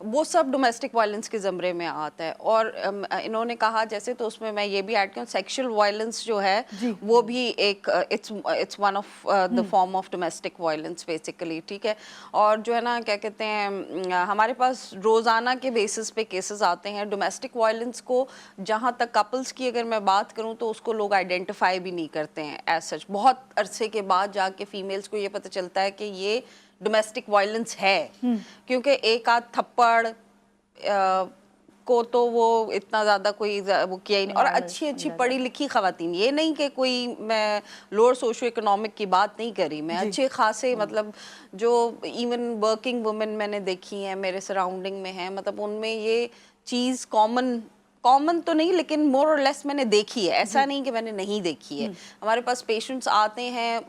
وہ سب domestic violence کے زمرے میں آتا ہے. اور انہوں نے کہا جیسے, تو اس میں میں یہ بھی ایڈ کروں, سیکشل وائلنس جو ہے وہ بھی ایک it's one of the form of domestic violence basically, ٹھیک ہے. اور جو ہے نا کیا کہتے ہیں, ہمارے پاس روزانہ کے بیسس پہ کیسز آتے ہیں ڈومیسٹک وائلنس کو. جہاں تک کپلس کی اگر میں بات کروں تو اس کو لوگ آئیڈینٹیفائی بھی نہیں کرتے ہیں ایز سچ. بہت عرصے کے بعد جا کے فیمیلز کو یہ پتہ چلتا ہے کہ یہ ڈومیسٹک وائلنس ہے, کیونکہ ایک آدھ تھپڑ کو تو وہ اتنا زیادہ کوئی وہ کیا ہی نہیں. اور اچھی پڑھی لکھی خواتین, یہ نہیں کہ کوئی میں لوور سوشو اکنامک کی بات نہیں کری, میں اچھے خاصے مطلب جو ایون ورکنگ وومن میں نے دیکھی ہیں میرے سراؤنڈنگ میں ہیں, مطلب ان میں یہ چیز کامن تو نہیں لیکن مور اور لیس میں نے دیکھی ہے, ایسا نہیں کہ میں نے نہیں دیکھی ہے. ہمارے پاس پیشنٹس آتے ہیں,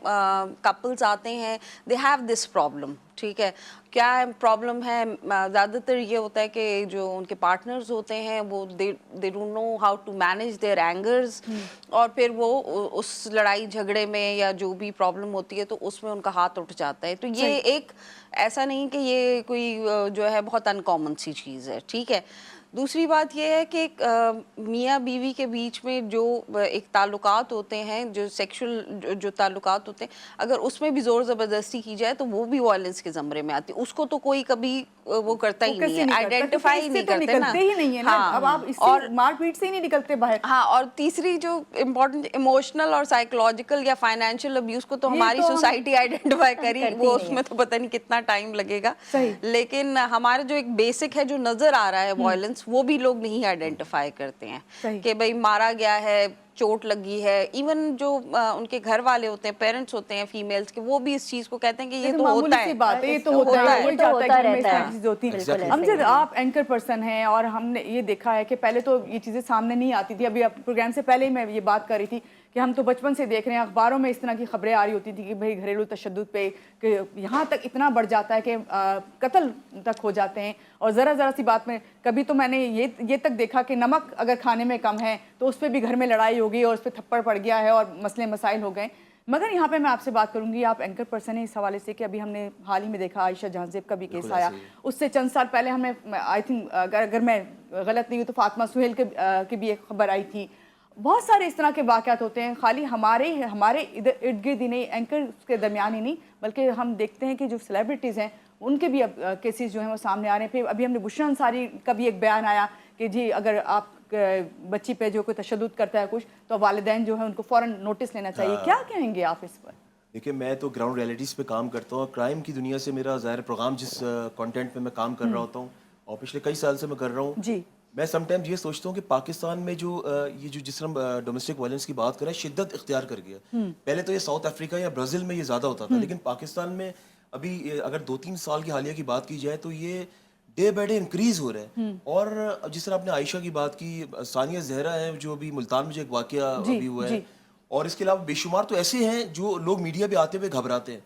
کپلز آتے ہیں, دے ہیو دس پرابلم, ٹھیک ہے. کیا پرابلم ہے, زیادہ تر یہ ہوتا ہے کہ جو ان کے پارٹنرز ہوتے ہیں وہ they don't know how to manage their angers, اور پھر وہ اس لڑائی جھگڑے میں یا جو بھی پرابلم ہوتی ہے تو اس میں ان کا ہاتھ اٹھ جاتا ہے. تو یہ ایک ایسا نہیں کہ یہ کوئی جو ہے بہت ان کامن سی چیز ہے, ٹھیک ہے. دوسری بات یہ ہے کہ میاں بیوی کے بیچ میں جو ایک تعلقات ہوتے ہیں, جو سیکشل جو تعلقات ہوتے ہیں, اگر اس میں بھی زور زبردستی کی جائے تو وہ بھی وائلنس کے زمرے میں آتی ہے. اس کو تو کوئی کبھی وہ کرتا ہی نہیں ہے, آئیڈینٹیفائی نہیں کرتے نا. ہی نہیں ہے نا, اب آپ اس سے مار پیٹ سے ہی نہیں نکلتے باہر. ہاں, اور تیسری جو امپورٹنٹ ایموشنل اور سائیکولوجیکل یا فائنینشیل ابیوز کو تو ہماری سوسائٹی آئیڈینٹیفائی کری, وہ اس میں تو پتہ نہیں کتنا ٹائم لگے گا. لیکن ہمارے جو ایک بیسک ہے جو نظر آ رہا ہے وائلنس, وہ بھی لوگ نہیں آئیڈینٹیفائی کرتے ہیں کہ بھئی مارا گیا ہے, چوٹ لگی ہے. ایون جو ان کے گھر والے ہوتے ہیں, پیرنٹس ہوتے ہیں فیمیلز کے, وہ بھی اس چیز کو کہتے ہیں کہ یہ تو ہوتا ہے, یہ تو ہوتا ہے. امجد, آپ اینکر پرسن ہیں اور ہم نے یہ دیکھا ہے کہ پہلے تو یہ چیزیں سامنے نہیں آتی تھی. ابھی پروگرام سے پہلے ہی میں یہ بات کر رہی تھی کہ ہم تو بچپن سے دیکھ رہے ہیں, اخباروں میں اس طرح کی خبریں آ رہی ہوتی تھی کہ بھئی گھریلو تشدد پہ کہ یہاں تک اتنا بڑھ جاتا ہے کہ قتل تک ہو جاتے ہیں. اور ذرا سی بات میں کبھی تو میں نے یہ تک دیکھا کہ نمک اگر کھانے میں کم ہے تو اس پہ بھی گھر میں لڑائی ہو گئی اور اس پہ تھپڑ پڑ گیا ہے اور مسئلے مسائل ہو گئے. مگر یہاں پہ میں آپ سے بات کروں گی, آپ اینکر پرسن ہیں اس حوالے سے کہ ابھی ہم نے حال ہی میں دیکھا عائشہ جہاں زیب کا بھی کیس آیا, اس سے چند سال پہلے ہم نے آئی تھنک اگر میں غلط نہیں ہوں تو فاطمہ سہیل کی بھی ایک خبر آئی تھی. بہت سارے اس طرح کے واقعات ہوتے ہیں, خالی ہمارے ارد گرد ہی نہیں, اینکر کے درمیان ہی نہیں, بلکہ ہم دیکھتے ہیں کہ جو سیلیبریٹیز ہیں ان کے بھی اب کیسز جو ہیں وہ سامنے آ رہے ہیں. پھر ابھی ہم نے بشرا انصاری کا بھی ایک بیان آیا کہ جی اگر آپ بچی پہ جو کوئی تشدد کرتا ہے کچھ تو والدین جو ہیں ان کو فوراً نوٹس لینا چاہیے. کیا کہیں گے آپ اس پر؟ دیکھیں, میں تو گراؤنڈ ریئلٹیز پہ کام کرتا ہوں, اور کرائم کی دنیا سے میرا ظاہر پروگرام جس کانٹینٹ پہ میں کام کر رہا ہوتا ہوں اور پچھلے کئی سال سے میں کر رہا ہوں, جی میں سم ٹائمز یہ سوچتا ہوں کہ پاکستان میں جو جس طرح ڈومیسٹک وائلنس کی بات کریں شدت اختیار کر گیا. پہلے تو یہ ساؤتھ افریقہ یا برازیل میں یہ زیادہ ہوتا تھا, لیکن پاکستان میں ابھی اگر 2-3 سال کی حالیہ کی بات کی جائے تو یہ ڈے بائی ڈے انکریز ہو رہا ہے. اور جس طرح آپ نے عائشہ کی بات کی, ثانیہ زہرا ہے جو ابھی ملتان میں جو ایک واقعہ ابھی ہوا ہے, اور اس کے علاوہ بے شمار تو ایسے ہیں جو لوگ میڈیا پہ آتے ہوئے گھبراتے ہیں.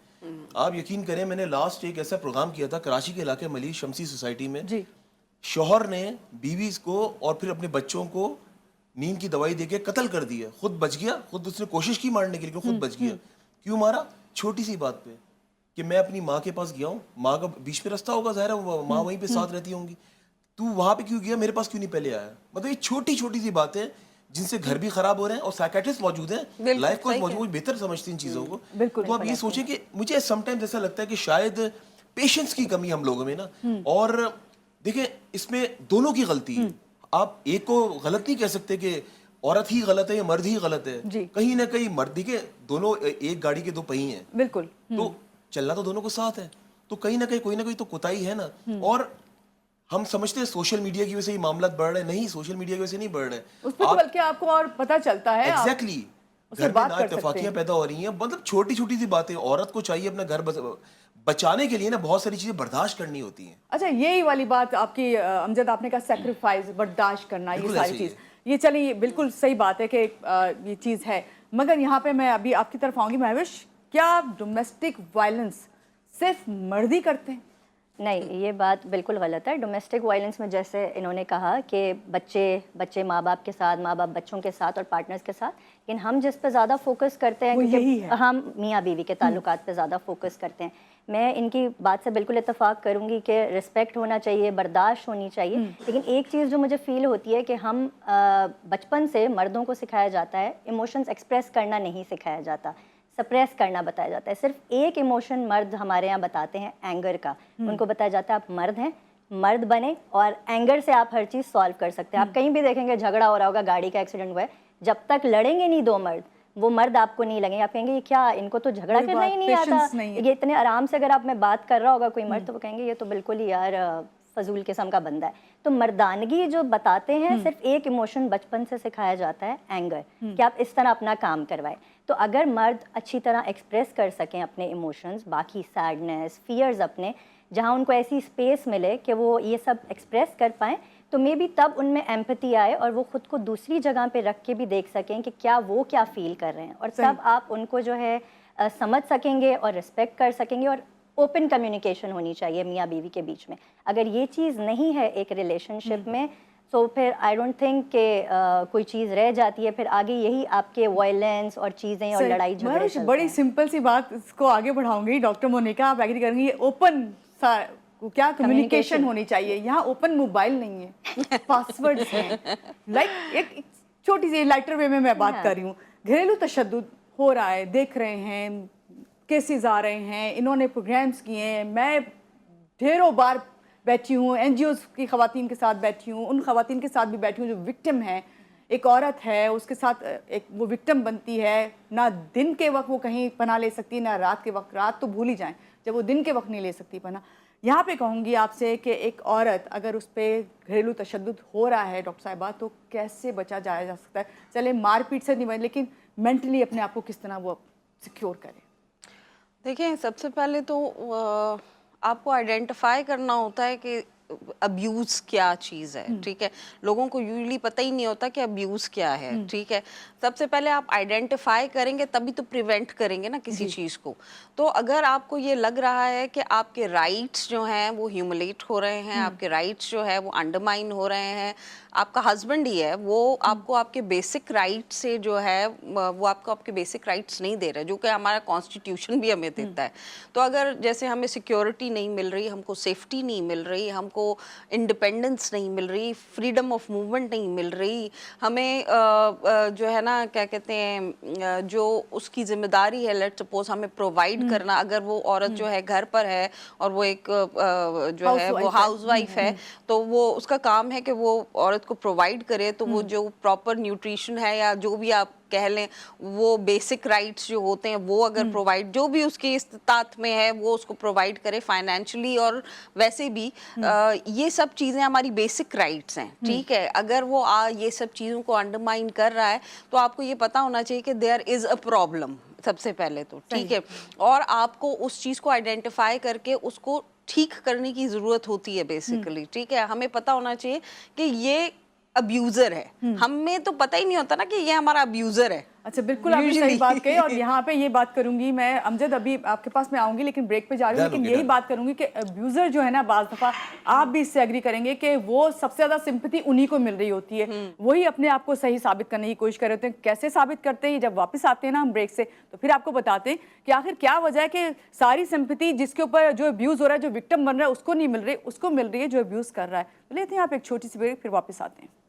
آپ یقین کریں, میں نے لاسٹ ایک ایسا پروگرام کیا تھا کراچی کے علاقے ملی شمسی سوسائٹی میں. شوہر نے بیوی کو اور پھر اپنے بچوں کو نیند کی دوائی دے کے قتل کر دیا, خود بچ گیا, خود اس نے کوشش کی مارنے کے لیے, خود بچ گیا. کیوں مارا؟ چھوٹی سی بات پہ کہ میں اپنی ماں کے پاس گیا ہوں, ماں کا بیچ میں رستہ ہوگا, ظاہر ہے ماں وہیں پہ ساتھ رہتی ہوں گی, تو وہاں پہ کیوں گیا, میرے پاس کیوں نہیں پہلے آیا. مطلب یہ چھوٹی سی باتیں جن سے گھر بھی خراب ہو رہے ہیں, اور سائیکیٹرسٹ موجود ہیں, لائف کوچ موجود, بہتر سمجھتے ہیں ان چیزوں کو. تو آپ یہ سوچیں کہ مجھے سم ٹائمز ایسا لگتا ہے کہ شاید پیشنس کی کمی ہم لوگوں میں نا. اور دیکھیں اس میں دونوں کی غلطی ہے, آپ ایک کو غلط نہیں کہہ سکتے کہ عورت ہی غلط ہے یا مرد ہی غلط ہے. کہیں نہ کہیں مرد, دیکھیں دونوں ایک گاڑی کے دو پہیے ہیں, بالکل, تو چلنا تو دونوں کو ساتھ ہے, تو کہیں نہ کوئی تو کوتاہی ہے نا. اور ہم سمجھتے ہیں سوشل میڈیا کی وجہ سے یہ معاملات بڑھ رہے ہیں, نہیں, سوشل میڈیا کی وجہ سے نہیں بڑھ رہے, اس پہ بلکہ آپ کو اور پتہ چلتا ہے. ایگزیکٹلی, گھر میں نااتفاقیاں پیدا ہو رہی ہیں, مطلب چھوٹی سی باتیں. عورت کو چاہیے اپنا گھر بچانے کے لیے نا بہت ساری چیزیں برداشت کرنی ہوتی ہیں. اچھا, یہی والی بات آپ کی امجد, آپ نے کہا سیکریفائز, برداشت کرنا, یہ ساری چیز, یہ چلیے بالکل صحیح بات ہے کہ یہ چیز ہے. مگر یہاں پہ میں ابھی آپ کی طرف آؤں گی. مہوش, کیا ڈومیسٹک وائلنس صرف مرد ہی کرتے ہیں؟ نہیں, یہ بات بالکل غلط ہے. ڈومیسٹک وائلنس میں جیسے انہوں نے کہا کہ بچے ماں باپ کے ساتھ, ماں باپ بچوں کے ساتھ اور پارٹنرز کے ساتھ, لیکن ہم جس پہ زیادہ فوکس کرتے ہیں کیونکہ ہم میاں بیوی کے تعلقات پہ زیادہ فوکس کرتے ہیں. میں ان کی بات سے بالکل اتفاق کروں گی کہ رسپیکٹ ہونا چاہیے, برداشت ہونی چاہیے, لیکن ایک چیز جو مجھے فیل ہوتی ہے کہ ہم بچپن سے مردوں کو سکھایا جاتا ہے ایموشنز ایکسپریس کرنا نہیں سکھایا جاتا, سپریس کرنا بتایا جاتا ہے. صرف ایک ایموشن مرد ہمارے یہاں بتاتے ہیں, اینگر کا. ان کو بتایا جاتا ہے آپ مرد ہیں, مرد بنے, اور اینگر سے آپ ہر چیز سالو کر سکتے ہیں. آپ کہیں بھی دیکھیں گے جھگڑا ہو رہا ہوگا, گاڑی کا ایکسیڈنٹ ہوا ہے, جب تک لڑیں گے نہیں دو مرد, وہ مرد آپ کو نہیں لگیں گے. آپ کہیں گے یہ کیا, ان کو تو جھگڑا کرنا ہی نہیں آتا, یہ اتنے آرام سے اگر آپ میں بات کر رہا ہوگا کوئی مرد تو وہ کہیں گے یہ تو بالکل ہی یار فضول قسم کا بندہ ہے. تو مردانگی جو بتاتے ہیں صرف ایک ایموشن بچپن سے سکھایا جاتا ہے, اینگر, کہ آپ اس طرح اپنا کام کروائیں. تو اگر مرد اچھی طرح ایکسپریس کر سکیں اپنے ایموشنز, باقی سیڈنس, فیئرز اپنے, جہاں ان کو ایسی اسپیس ملے کہ وہ یہ سب ایکسپریس کر پائیں, تو مے بی تب ان میں ایمپتھی آئے اور وہ خود کو دوسری جگہ پہ رکھ کے بھی دیکھ سکیں کہ کیا وہ کیا فیل کر رہے ہیں, اور تب آپ ان کو جو ہے سمجھ سکیں گے اور رسپیکٹ کر سکیں گے. اور اوپن کمیونیکیشن ہونی چاہیے میاں بیوی کے بیچ میں. اگر یہ چیز نہیں ہے ایک ریلیشن شپ میں, تو پھر آئی ڈونٹ تھنک کہ کوئی چیز رہ جاتی ہے. پھر آگے یہی آپ کے وائلنس اور چیزیں اور لڑائی جھگڑے چلتے ہیں. بڑی سمپل سی بات اس کو آگے بڑھاؤں گی ڈاکٹر مونیکا, آپ ایگری کریں گی, اوپن کیا کمیونیکیشن ہونی چاہیے. یہاں اوپن موبائل نہیں ہے, پاسورڈز ہیں. لائک ایک چھوٹی سی لائٹر وے میں بات کر رہی ہوں, گھریلو تشدد ہو رہا ہے, دیکھ رہے ہیں کیسز آ رہے ہیں, انہوں نے پروگرامز کیے ہیں, میں ڈھیروں بار بیٹھی ہوں, این جی اوز کی خواتین کے ساتھ بیٹھی ہوں, ان خواتین کے ساتھ بھی بیٹھی ہوں جو وکٹم ہیں. ایک عورت ہے, اس کے ساتھ ایک وہ وکٹم بنتی ہے, نہ دن کے وقت وہ کہیں پناہ لے سکتی, نہ رات کے وقت. رات تو بھول ہی جائیں جب وہ دن کے وقت نہیں لے سکتی پناہ. یہاں پہ کہوں گی آپ سے کہ ایک عورت اگر اس پہ گھریلو تشدد ہو رہا ہے ڈاکٹر صاحبہ, تو کیسے بچا جایا جا سکتا ہے؟ چلے مار پیٹ سے نہیں بنے, لیکن مینٹلی اپنے آپ کو کس طرح وہ سیکیور کرے. دیکھیں, سب سے پہلے تو آپ کو آئیڈینٹیفائی کرنا ہوتا ہے کہ ابیوز کیا چیز ہے. ٹھیک ہے, لوگوں کو یوزلی پتہ ہی نہیں ہوتا کہ ابیوز کیا ہے. ٹھیک ہے, سب سے پہلے آپ آئیڈینٹیفائی کریں گے تبھی تو پریونٹ کریں گے نا کسی چیز کو. تو اگر آپ کو یہ لگ رہا ہے کہ آپ کے رائٹس جو ہیں وہ ہیوملیٹ ہو رہے ہیں, آپ کے رائٹس جو ہے وہ انڈرمائن ہو رہے ہیں, آپ کا ہسبینڈ ہی ہے وہ آپ کو آپ کے بیسک رائٹ سے جو ہے وہ آپ کو آپ کے بیسک رائٹس نہیں دے رہے, جو کہ ہمارا کانسٹیٹیوشن بھی ہمیں دیتا ہے. تو اگر جیسے ہمیں سیکیورٹی نہیں مل رہی, ہم کو سیفٹی نہیں مل رہی, ہم کو انڈیپینڈنس نہیں مل رہی, فریڈم آف موومنٹ نہیں مل رہی, ہمیں جو ہے نا کیا کہتے ہیں جو اس کی ذمہ داری ہے لیٹ سپوز ہمیں پرووائڈ کرنا, اگر وہ عورت جو ہے گھر پر ہے اور وہ ایک جو ہے وہ ہاؤس وائف ہے, تو وہ اس کا کام ہے کہ وہ عورت کو پرووائڈ کرے, تو وہ جو پراپر نیوٹریشن ہے یا جو بھی آپ کہہ لیں وہ بیسک رائٹس جو ہوتے ہیں وہ اگر پرووائڈ, جو بھی اس کی استطاعت میں ہے وہ اس کو پرووائڈ کرے فائنینشلی اور ویسے بھی. یہ سب چیزیں ہماری بیسک رائٹس ہیں. ٹھیک ہے, اگر وہ یہ سب چیزوں کو انڈرمائن کر رہا ہے تو آپ کو یہ پتا ہونا چاہیے کہ دیر از اے پرابلم سب سے پہلے تو. ٹھیک ہے, اور آپ کو اس چیز کو آئیڈینٹیفائی کر کے اس کو ٹھیک کرنے کی ضرورت ہوتی ہے بیسیکلی. ٹھیک ہے, ہمیں پتا ہونا چاہیے کہ یہ ابیوزر ہے, ہمیں تو پتہ ہی نہیں ہوتا نا کہ یہ ہمارا ابیوزر ہے. اچھا, بالکل آپ نے صحیح بات کہی, اور یہاں پہ یہ بات کروں گی میں امجد, ابھی آپ کے پاس میں آؤں گی لیکن بریک پہ جا رہی ہوں, لیکن یہی بات کروں گی کہ ابیوزر جو ہے نا بعض دفعہ آپ بھی اس سے ایگری کریں گے کہ وہ سب سے زیادہ سمپتھی انہی کو مل رہی ہوتی ہے, وہی اپنے آپ کو صحیح ثابت کرنے کی کوشش کر رہے ہوتے ہیں. کیسے ثابت کرتے ہیں؟ جب واپس آتے ہیں نا ہم بریک سے, تو پھر آپ کو بتاتے ہیں کہ آخر کیا وجہ ہے کہ ساری سمپتھی جس کے اوپر جو ابیوز ہو رہا ہے, جو وکٹم بن رہا ہے, اس کو نہیں مل رہی, اس کو مل رہی ہے جو ابیوز کر رہا ہے. لیتے ہیں آپ ایک چھوٹی سی بریک, پھر واپس آتے ہیں.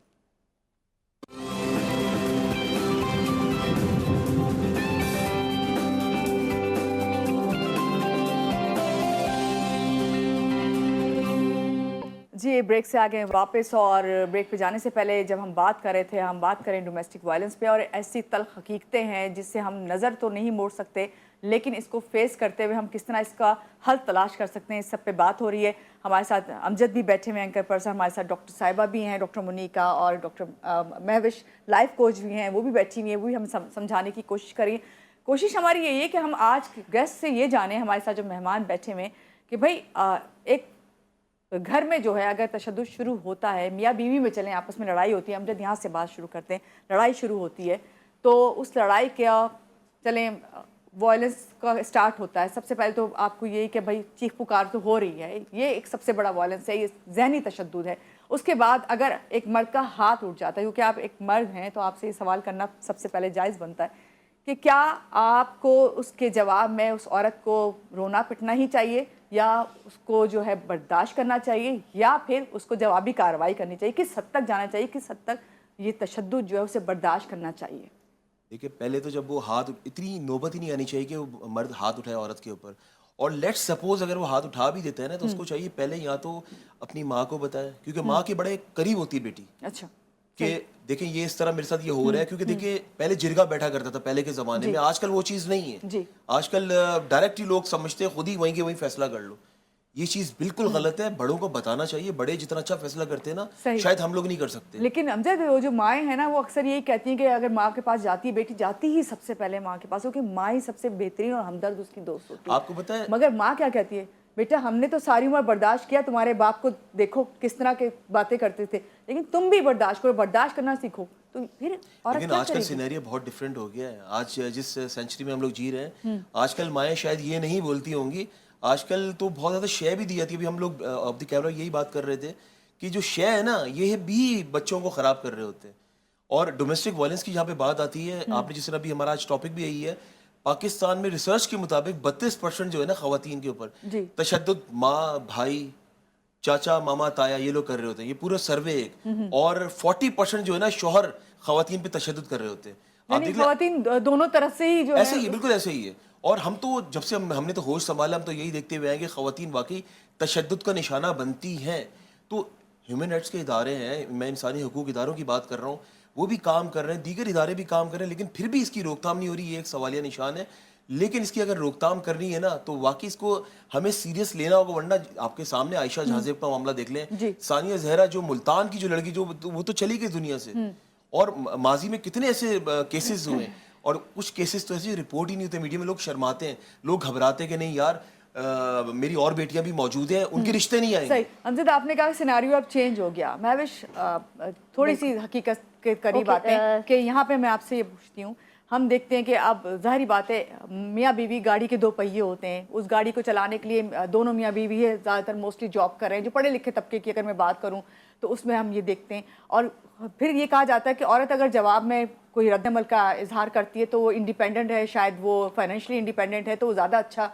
جی, بریک سے آگے واپس, اور بریک پہ جانے سے پہلے جب ہم بات کر رہے تھے, ہم بات کریں ڈومیسٹک وائلنس پہ, اور ایسی تلخ حقیقتیں ہیں جس سے ہم نظر تو نہیں موڑ سکتے, لیکن اس کو فیس کرتے ہوئے ہم کس طرح اس کا حل تلاش کر سکتے ہیں, اس سب پہ بات ہو رہی ہے. ہمارے ساتھ امجد بھی بیٹھے ہوئے ہیں, اینکر پرسن, ہمارے ساتھ ڈاکٹر صاحبہ بھی ہیں, ڈاکٹر مونیکا, اور ڈاکٹر مہوش لائف کوچ بھی ہیں, وہ بھی بیٹھی ہوئی ہیں, وہ بھی ہم سمجھانے کی کوشش کریں. کوشش ہماری یہی ہے کہ ہم آج گیسٹ سے یہ جانیں, ہمارے ساتھ جو مہمان بیٹھے ہوئے ہیں, کہ بھائی ایک گھر میں جو ہے اگر تشدد شروع ہوتا ہے, میاں بیوی میں چلیں, آپس میں لڑائی ہوتی ہے, ہم جب یہاں سے بات شروع کرتے ہیں, لڑائی شروع ہوتی ہے, تو اس لڑائی کا چلیں وائلنس کا اسٹارٹ ہوتا ہے. سب سے پہلے تو آپ کو یہی کہ بھائی چیخ پکار تو ہو رہی ہے, یہ ایک سب سے بڑا وائلنس ہے, یہ ذہنی تشدد ہے. اس کے بعد اگر ایک مرد کا ہاتھ اٹھ جاتا ہے, کیونکہ آپ ایک مرد ہیں تو آپ سے یہ سوال کرنا سب سے پہلے جائز بنتا ہے کہ کیا آپ کو اس کے جواب میں اس عورت کو رونا پٹنا ہی چاہیے یا اس کو جو ہے برداشت کرنا چاہیے یا پھر اس کو جوابی کارروائی کرنی چاہیے؟ کس حد تک جانا چاہیے, کس حد تک یہ تشدد جو ہے اسے برداشت کرنا چاہیے؟ دیکھیے پہلے تو جب وہ ہاتھ, اتنی نوبت ہی نہیں آنی چاہیے کہ وہ مرد ہاتھ اٹھائے عورت کے اوپر, اور لیٹ سپوز اگر وہ ہاتھ اٹھا بھی دیتا ہے نا تو اس کو چاہیے پہلے یا تو اپنی ماں کو بتائے, کیونکہ ماں کے بڑے قریب ہوتی ہے بیٹی, اچھا کہ دیکھیں یہ اس طرح میرے ساتھ یہ ہو رہا ہے, کیونکہ دیکھیں پہلے جرگا بیٹھا کرتا تھا پہلے کے زمانے میں, آج کل وہ چیز نہیں ہے. جی. آج کل ڈائریکٹ ہی لوگ سمجھتے ہیں خود ہی وہیں کے وہیں فیصلہ کر لو. یہ چیز بالکل غلط ہے, بڑوں کو بتانا چاہیے. بڑے جتنا اچھا فیصلہ کرتے ہیں نا شاید ہم لوگ نہیں کر سکتے. لیکن امجد وہ جو مائیں ہیں نا وہ اکثر یہی کہتی ہیں کہ اگر ماں کے پاس جاتی ہے بیٹی جاتی ہی سب سے پہلے ماں کے پاس, کیونکہ ماں ہی سب سے بہترین اور ہمدرد اس کی دوست ہوتی ہے. آپ کو پتہ ہے مگر ماں کیا کہتی ہے, بیٹا ہم نے تو ساری عمر برداشت کیا, تمہارے باپ کو دیکھو کس طرح کے باتیں کرتے تھے, لیکن تم بھی برداشت کرو, برداشت کرنا سیکھو. تو پھر عورت لیکن کیا آج کرے کل گی؟ سینیریو بہت ڈفرینٹ ہو گیا ہے. آج جس سینچری میں ہم لوگ جی رہے ہیں, آج کل مائیں شاید یہ نہیں بولتی ہوں گی, آج کل تو بہت زیادہ شے بھی دی جاتی ہے. ابھی ہم لوگ آف دی کیمرہ یہی بات کر رہے تھے کہ جو شے ہے نا یہ بھی بچوں کو خراب کر رہے ہوتے ہیں. اور ڈومیسٹک وائلنس کی جہاں پہ بات آتی ہے, آپ نے جس طرح بھی ہمارا آج ٹاپک بھی یہی ہے, پاکستان میں ریسرچ کے مطابق 32% جو ہے نا خواتین کے اوپر تشدد ماں بھائی چاچا ماما تایا یہ لوگ کر رہے ہوتے ہیں. یہ پورا سروے ایک, اور 40% جو ہے نا شوہر خواتین پہ تشدد کر رہے ہوتے ہیں. یعنی خواتین دونوں طرف سے ہی جو ایسے ہی بالکل ایسے ہی ہے. اور ہم تو جب سے ہم نے تو ہوش سنبھالا, ہم تو یہی دیکھتے ہوئے آئے کہ خواتین واقعی تشدد کا نشانہ بنتی ہیں. تو ہیومن رائٹس کے ادارے ہیں, میں انسانی حقوق اداروں کی بات کر رہا ہوں, وہ بھی کام کر رہے ہیں, دیگر ادارے بھی کام کر رہے ہیں, لیکن پھر بھی اس کی روک تھام نہیں ہو رہی. یہ ایک سوالیہ نشان ہے. لیکن اس کی اگر روک تھام کرنی ہے نا تو واقعی اس کو ہمیں سیریس لینا ہوگا, ورنہ آپ کے سامنے عائشہ جہازیب کا معاملہ دیکھ لیں, ثانیہ زہرا جو ملتان کی جو لڑکی جو وہ تو چلی گئی دنیا سے, اور ماضی میں کتنے ایسے کیسز ہوئے, اور کچھ کیسز تو ایسے رپورٹ ہی نہیں ہوتے, میڈیا میں لوگ شرماتے ہیں, لوگ گھبراتے ہیں کہ نہیں یار میری اور بیٹیاں بھی موجود ہیں, ان کے رشتے نہیں آئیں گے. صحیح. امجد آپ نے کہا سیناریو اب چینج ہو گیا. مہوش تھوڑی سی حقیقت کے قریب آتے ہیں کہ یہاں پہ میں آپ سے یہ پوچھتی ہوں, ہم دیکھتے ہیں کہ اب ظاہری بات ہے میاں بیوی گاڑی کے 2 پہیے ہوتے ہیں, اس گاڑی کو چلانے کے لیے دونوں میاں بیوی ہے زیادہ تر موسٹلی جاب کر رہے ہیں. جو پڑھے لکھے طبقے کی اگر میں بات کروں تو اس میں ہم یہ دیکھتے ہیں. اور پھر یہ کہا جاتا ہے کہ عورت اگر جواب میں کوئی رد عمل کا اظہار کرتی ہے تو وہ انڈیپینڈنٹ ہے, شاید وہ فائنینشلی انڈیپینڈنٹ ہے, تو وہ زیادہ اچھا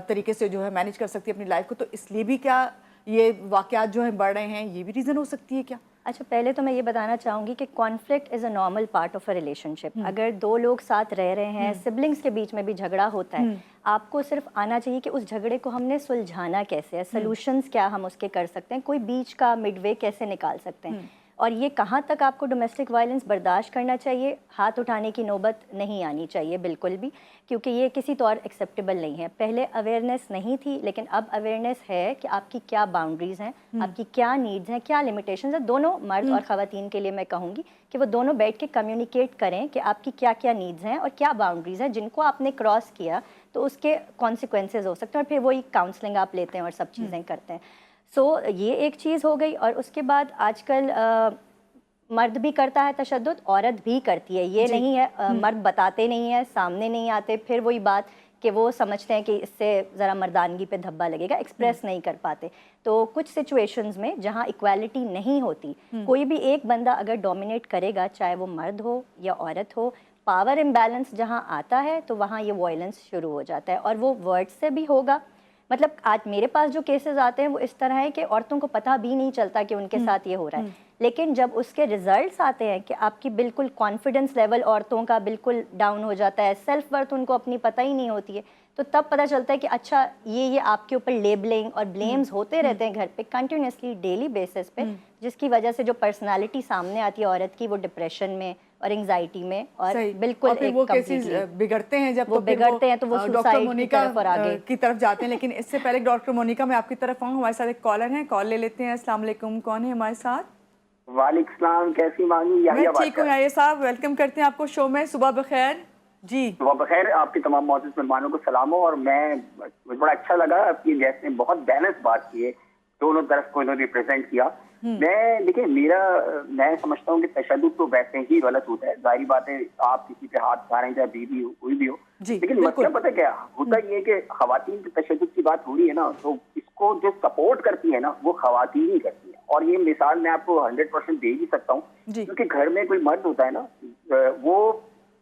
طریقے سے جو ہے مینیج کر سکتی ہے اپنی لائف کو. تو اس لیے بھی کیا یہ واقعات جو ہیں بڑھ رہے ہیں, یہ بھی ریزن ہو سکتی ہے کیا؟ اچھا, پہلے تو میں یہ بتانا چاہوں گی کہ conflict is a normal part of a relationship. اگر 2 لوگ ساتھ رہ رہے ہیں, سبلنگس کے بیچ میں بھی جھگڑا ہوتا ہے, آپ کو صرف آنا چاہیے کہ اس جھگڑے کو ہم نے سلجھانا کیسے ہے, سولوشنز کیا ہم اس کے کر سکتے ہیں, کوئی بیچ کا مڈ وے کیسے نکال سکتے ہیں. اور یہ کہاں تک آپ کو ڈومیسٹک وائلنس برداشت کرنا چاہیے, ہاتھ اٹھانے کی نوبت نہیں آنی چاہیے بالکل بھی, کیونکہ یہ کسی طور ایکسیپٹیبل نہیں ہے. پہلے اویئرنیس نہیں تھی, لیکن اب اویئرنیس ہے کہ آپ کی کیا باؤنڈریز ہیں, آپ کی کیا نیڈز ہیں, کیا لمیٹیشنز ہیں. دونوں مرد اور خواتین کے لیے میں کہوں گی کہ وہ دونوں بیٹھ کے کمیونیکیٹ کریں کہ آپ کی کیا کیا نیڈز ہیں اور کیا باؤنڈریز ہیں جن کو آپ نے کراس کیا تو اس کے کانسیکوینسز ہو سکتے ہیں, اور پھر وہی کاؤنسلنگ آپ لیتے ہیں اور سب چیزیں کرتے ہیں. سو یہ ایک چیز ہو گئی. اور اس کے بعد آج کل مرد بھی کرتا ہے تشدد, عورت بھی کرتی ہے. یہ نہیں ہے مرد بتاتے نہیں ہیں, سامنے نہیں آتے, پھر وہی بات کہ وہ سمجھتے ہیں کہ اس سے ذرا مردانگی پہ دھبا لگے گا, ایکسپریس نہیں کر پاتے. تو کچھ سچویشنز میں جہاں ایکویلٹی نہیں ہوتی, کوئی بھی ایک بندہ اگر ڈومینیٹ کرے گا, چاہے وہ مرد ہو یا عورت ہو, پاور امبیلنس جہاں آتا ہے تو وہاں یہ وائلنس شروع ہو جاتا ہے. اور وہ ورڈ سے بھی ہوگا. مطلب آج میرے پاس جو کیسز آتے ہیں وہ اس طرح ہے کہ عورتوں کو پتہ بھی نہیں چلتا کہ ان کے ساتھ یہ ہو رہا ہے, لیکن جب اس کے ریزلٹس آتے ہیں کہ آپ کی بالکل کانفیڈنس لیول عورتوں کا بالکل ڈاؤن ہو جاتا ہے, سیلف ورتھ ان کو اپنی پتہ ہی نہیں ہوتی ہے, تو تب پتہ چلتا ہے کہ اچھا یہ آپ کے اوپر لیبلنگ اور بلیمز ہوتے رہتے ہیں گھر پہ کنٹینیوسلی ڈیلی بیسس پہ, جس کی وجہ سے جو پرسنالٹی سامنے آتی ہے عورت کی وہ ڈپریشن میں اور انگزائٹی میں, اور بالکل وہ کیسز بگڑتے ہیں جب وہ بگڑتے ہیں تو وہ ڈاکٹر سوسائڈ کی مونیکا طرف اور آگے کی طرف جاتے ہیں. لیکن اس سے پہلے ڈاکٹر مونیکا میں آپ کی طرف آؤں, ہمارے ساتھ ایک کالر ہیں, کال لے لیتے ہیں. السلام علیکم, کون ہے ہمارے ساتھ؟ وعلیکم السلام, کیسی مانی؟ میں ٹھیک ہوں یحییٰ صاحب, ویلکم کرتے ہیں آپ کو شو میں. صبح بخیر. جی صبح بخیر, آپ کے تمام معزز مہمانوں کو سلام ہو. اور مجھے بڑا اچھا لگا آپ کی گیسٹ نے بہت بیلنس بات کی ہے, دونوں طرف کو انہوں نے ریپرزینٹ کیا. دیکھیں میں سمجھتا ہوں کہ تشدد تو ویسے ہی غلط ہوتا ہے, ظاہری بات ہے, آپ کسی پہ ہاتھ اٹھا رہے ہیں چاہے بیوی ہو کوئی بھی ہو, لیکن مطلب پتہ کیا ہوتا یہ کہ خواتین کے تشدد کی بات ہو رہی ہے نا, تو اس کو جو سپورٹ کرتی ہے نا وہ خواتین ہی کرتی ہے. اور یہ مثال میں آپ کو 100% دے ہی سکتا ہوں, کیونکہ گھر میں کوئی مرد ہوتا ہے نا, وہ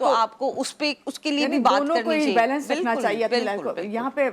تو آپ کو اس پہ اس کے لیے بھی بات دونوں کو کرنی ہی چاہیے. بیلنس رکھنا چاہیے اپنی لائف بالکل کو. یہاں پہ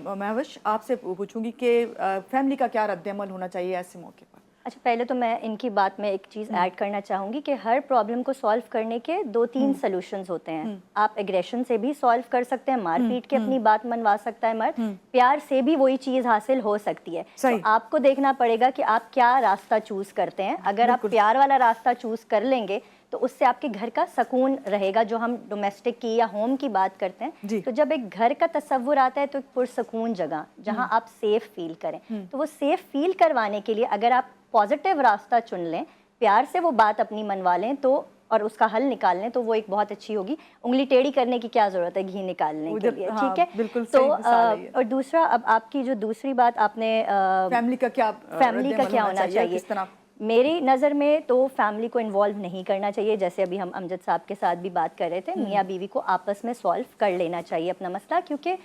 مہوش آپ سے پوچھوں گی کہ فیملی کا کیا رد عمل ہونا چاہیے ایسے موقع پر؟ اچھا پہلے تو میں ان کی بات میں ایک چیز ایڈ کرنا چاہوں گی کہ ہر پرابلم کو سالو کرنے کے 2-3 سلوشنز ہوتے ہیں. آپ ایگریشن سے بھی سالو کر سکتے ہیں, مار پیٹ کے اپنی بات منوا سکتا ہے مرد, پیار سے بھی وہی چیز حاصل ہو سکتی ہے. تو آپ کو دیکھنا پڑے گا کہ آپ کیا راستہ چوز کرتے ہیں. اگر آپ پیار والا راستہ چوز کر لیں گے تو اس سے آپ کے گھر کا سکون رہے گا. جو ہم ڈومیسٹک کی یا ہوم کی بات کرتے ہیں, تو جب ایک گھر کا تصور آتا ہے تو ایک پرسکون جگہ جہاں آپ سیف فیل کریں, تو وہ سیف فیل کروانے کے لیے اگر آپ پازیٹیو راستہ چن لیں, پیار سے وہ بات اپنی منوا لیں تو اور اس کا حل نکال لیں, تو وہ ایک بہت اچھی ہوگی. انگلی ٹیڑھی کرنے کی کیا ضرورت ہے گھی نکالنے کے لیے, ٹھیک ہے. تو اور دوسرا, اب آپ کی جو دوسری بات آپ نے فیملی کا کیا ہونا چاہیے, میری نظر میں تو فیملی کو انوالو نہیں کرنا چاہیے. جیسے ابھی ہم امجد صاحب کے ساتھ بھی بات کر رہے تھے, میاں بیوی کو آپس میں سالو کر لینا چاہیے اپنا مسئلہ, کیونکہ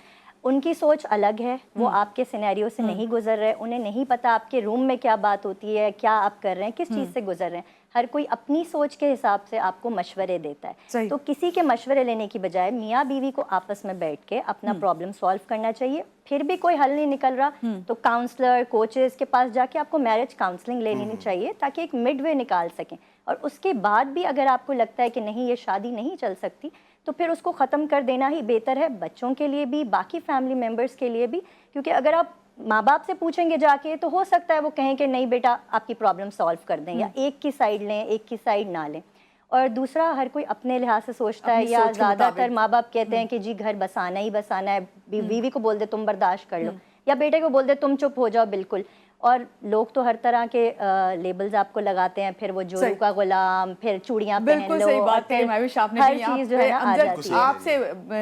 ان کی سوچ الگ ہے, وہ آپ کے سینیریو سے نہیں گزر رہے, انہیں نہیں پتا آپ کے روم میں کیا بات ہوتی ہے, کیا آپ کر رہے ہیں, کس چیز سے گزر رہے ہیں. ہر کوئی اپنی سوچ کے حساب سے آپ کو مشورے دیتا ہے. تو کسی کے مشورے لینے کی بجائے میاں بیوی کو آپس میں بیٹھ کے اپنا پرابلم سالو کرنا چاہیے. پھر بھی کوئی حل نہیں نکل رہا تو کاؤنسلر, کوچز کے پاس جا کے آپ کو میرج کاؤنسلنگ لینی چاہیے تاکہ ایک مڈ وے نکال سکیں. اور اس کے بعد بھی اگر آپ کو لگتا ہے کہ نہیں یہ شادی نہیں چل سکتی, تو پھر اس کو ختم کر دینا ہی بہتر ہے, بچوں کے لیے بھی, باقی فیملی ممبرس کے لیے بھی. کیونکہ اگر آپ ماں باپ سے پوچھیں گے جا کے تو ہو سکتا ہے وہ کہیں کہ نہیں بیٹا آپ کی پرابلم سالو کر دیں, یا ایک کی سائڈ لیں ایک کی سائڈ نہ لیں. اور دوسرا, ہر کوئی اپنے لحاظ سے سوچتا ہے, یا زیادہ تر ماں باپ کہتے ہیں کہ جی گھر بسانا ہی بسانا ہے, بیوی کو بول دے تم برداشت کر لو, یا بیٹے کو بول دے تم چپ ہو جاؤ بالکل. اور لوگ تو ہر طرح کے لیبلز آپ کو لگاتے ہیں, پھر وہ جورو کا غلام, پھر چوڑیاں پہن لو, بالکل صحیح بات ہے مہوش آپ نے ہر چیز جو ہے نا آ جاتی ہے. آپ سے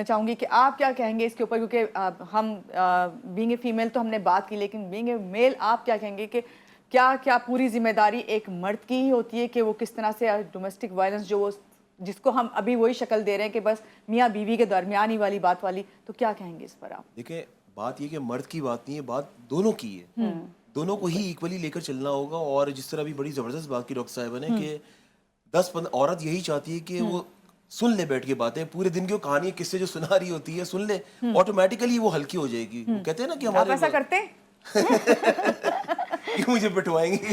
چاہوں گی کہ آپ کیا کہیں گے اس کے اوپر, کیونکہ ہم بینگ اے فیمیل تو ہم نے بات کی, لیکن بینگ اے میل آپ کیا کہیں گے کہ کیا پوری ذمہ داری ایک مرد کی ہی ہوتی ہے کہ وہ کس طرح سے ڈومیسٹک وائلنس جو جس کو ہم ابھی وہی شکل دے رہے ہیں کہ بس میاں بیوی کے درمیان ہی والی بات والی, تو کیا کہیں گے اس پر آپ؟ دیکھیں بات یہ کہ مرد کی بات نہیں ہے, بات دونوں کی ہے, دونوں کو ہی ایکولی لے کر چلنا ہوگا. اور جس طرح بھی بڑی زبردست بات کی ڈاکٹر صاحبہ نے کہ 10-15 عورت یہی چاہتی ہے کہ وہ سن لے بیٹھ کے باتیں, پورے دن کی وہ کہانی کس سے جو سنا رہی ہوتی ہے سن لے, آٹومیٹیکلی وہ ہلکی ہو جائے گی. کہتے ہیں نا کہ ہمارے ایسا کرتے کیوں مجھے بٹوائیں گی.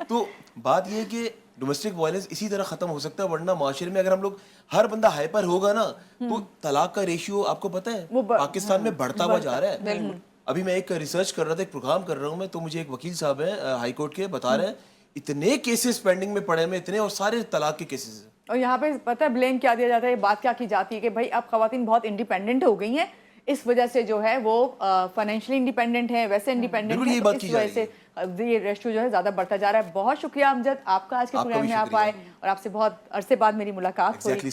تو بات یہ ہے کہ ڈومیسٹک وائلنس اسی طرح ختم ہو سکتا ہے, ورنہ معاشرے میں اگر ہم لوگ ہر بندہ ہائپر ہوگا نا تو طلاق کا ریشیو آپ کو پتہ ہے پاکستان میں بڑھتا ہوا جا رہا ہے. ابھی میں ایک ریسرچ کر رہا تھا, ایک پروگرام کر رہا ہوں میں, تو مجھے ایک وکیل صاحب ہیں ہائی کورٹ کے, بتا رہے ہیں اتنے کیسز پینڈنگ میں پڑے ہیں اتنے, اور سارے طلاق کے کیسز ہیں. اور یہاں پہ پتہ ہے بلیم کیا دیا جاتا ہے, بات کیا کی جاتی ہے کہ بھائی اب خواتین بہت انڈیپینڈنٹ ہو گئی ہیں, اس وجہ سے جو ہے وہ فائنینشلی انڈیپینڈنٹ ہیں, ویسے انڈیپینڈنٹ ہیں, تو اس وجہ سے یہ ریشو جو ہے زیادہ بڑھتا جا رہا ہے. بہت شکریہ امجد آپ کا آج کے پروگرام میں آپ آئے, اور آپ سے بہت عرصے بعد میری ملاقات ہوئی,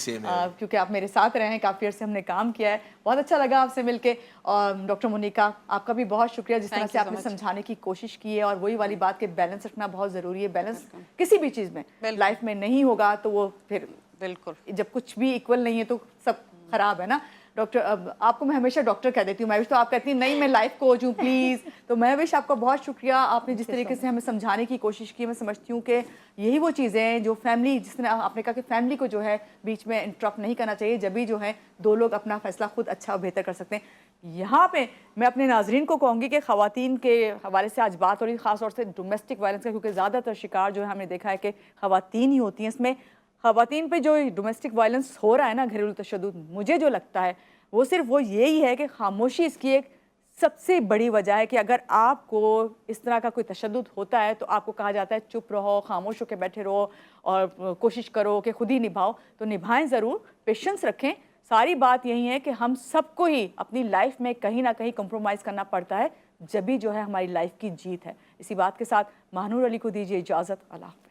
کیونکہ آپ میرے ساتھ رہے ہیں, کافی عرصے ہم نے کام کیا ہے, بہت اچھا لگا آپ سے مل کے. اور ڈاکٹر مونیکا آپ کا بھی بہت شکریہ, جس طرح سے آپ نے سمجھانے کی کوشش کی ہے, اور وہی والی بات کہ بیلنس رکھنا بہت ضروری ہے. بیلنس کسی بھی چیز میں لائف میں نہیں ہوگا تو وہ پھر بالکل, جب کچھ بھی ایکول نہیں ہے تو سب خراب ہے نا. ڈاکٹر آپ کو میں ہمیشہ ڈاکٹر کہہ دیتی ہوں, مہوش تو آپ کہتی ہیں نہیں میں لائف کوچ ہوں پلیز. تو مہوش آپ کا بہت شکریہ, آپ نے جس طریقے سے ہمیں سمجھانے کی کوشش کی, میں سمجھتی ہوں کہ یہی وہ چیزیں ہیں جو فیملی, جس طرح آپ نے کہا کہ فیملی کو جو ہے بیچ میں انٹرپٹ نہیں کرنا چاہیے, جب بھی جو ہے دو لوگ اپنا فیصلہ خود اچھا اور بہتر کر سکتے ہیں. یہاں پہ میں اپنے ناظرین کو کہوں گی کہ خواتین کے حوالے سے آج بات ہو رہی ہے, خاص طور سے ڈومیسٹک وائلنس کا, کیونکہ زیادہ تر شکار جو ہے ہم نے دیکھا ہے کہ خواتین ہی ہوتی ہیں. اس میں خواتین پہ جو ڈومیسٹک وائلنس ہو رہا ہے نا, گھریلو تشدد, مجھے جو لگتا ہے وہ صرف وہ یہی ہے کہ خاموشی اس کی ایک سب سے بڑی وجہ ہے. کہ اگر آپ کو اس طرح کا کوئی تشدد ہوتا ہے تو آپ کو کہا جاتا ہے چپ رہو, خاموش ہو کے بیٹھے رہو, اور کوشش کرو کہ خود ہی نبھاؤ. تو نبھائیں ضرور, پیشنس رکھیں. ساری بات یہی ہے کہ ہم سب کو ہی اپنی لائف میں کہیں نہ کہیں کمپرومائز کرنا پڑتا ہے, جبھی جو ہے ہماری لائف کی جیت ہے. اسی بات کے ساتھ ماہنور علی کو دیجیے اجازت. اللہ حافظ.